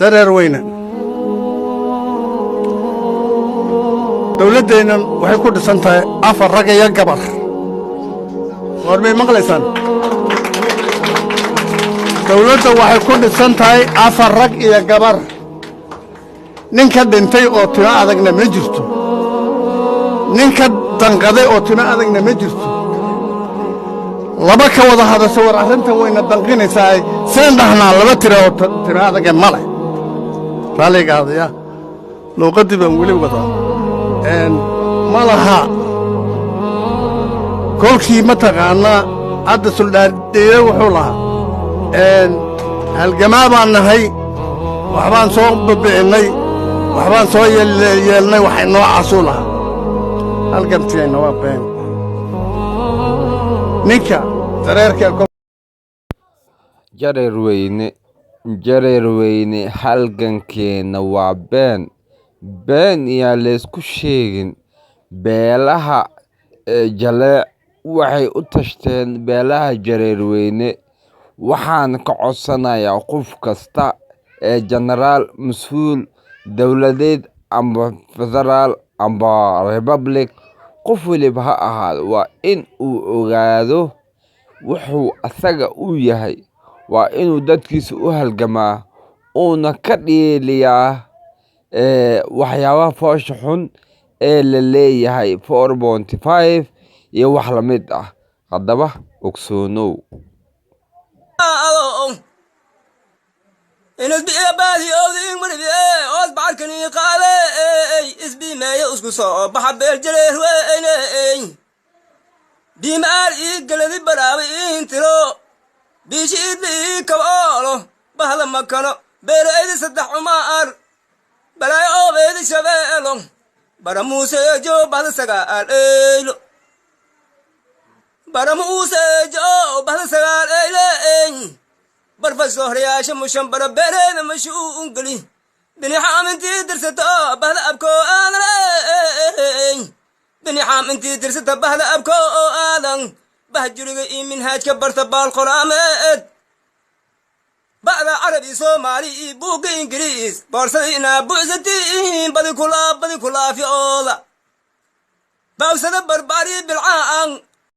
dareer weyne dawladdeena waxay ku dhisan tahay afar rag iyo gabar warmay maqlaysaan dawladda waxay ku dhisan tahay afar rag iyo gabar ninka dhintay oo timo adagna ma jirto ninka danqaday oo timo adagna ma jirto laba ka wada hadasho war arrintan wayna danqinaysaa seen dhahnaa laba tiro oo timo adaga ma leh raalliga hadaya luuqaddii baan weli wadaa ma laha kolkii mataqaannaa hadda suldhaandheeye wuxuu lahaa halgamaa baan nahay waxbaan soo babi'innay waxbaan soo yeelnay waxay noocaasuu lahaa halgantiayna waa been ninka dareerka jareer weyne halgankeenna waa been iyaan laysku sheegin beelaha jaleec waxay u tashteen beelaha jareer weyne waxaan ka codsanayaa qof kasta ee jenaraal mas-uul dowladeed amba federaal amba republic qof waliba ha ahaado waa in uu ogaado wuxuu asaga u yahay waa inuu dadkiisa u halgamaa uuna ka dhiiliyaa waxyaabaha foosha xun ee la leeyahay 4.5 iyo wax la mid ah haddaba ogsoonow diimaal ii galadi baraabi intiro biishiidli kaboolo bahla makano beelaydi saddex umaar balay oobeedi shabeelo bara muuseejo bahla sagaal eylo bara muuseejo bahla sagaal eyle barfasohriyaasha mushanbara beereeda mashuungeli bini xaamintii dirsato bahla abkoo aadan bini xaamintii dirsata bahla abkoo aadan bahjuriga ii minhaajka barta baal qoraameed ba'da carabi soomaali ii buugga ingiriis boorsada inaa bu'satiin badi kulaafi ooda baawsada barbaari bilcaan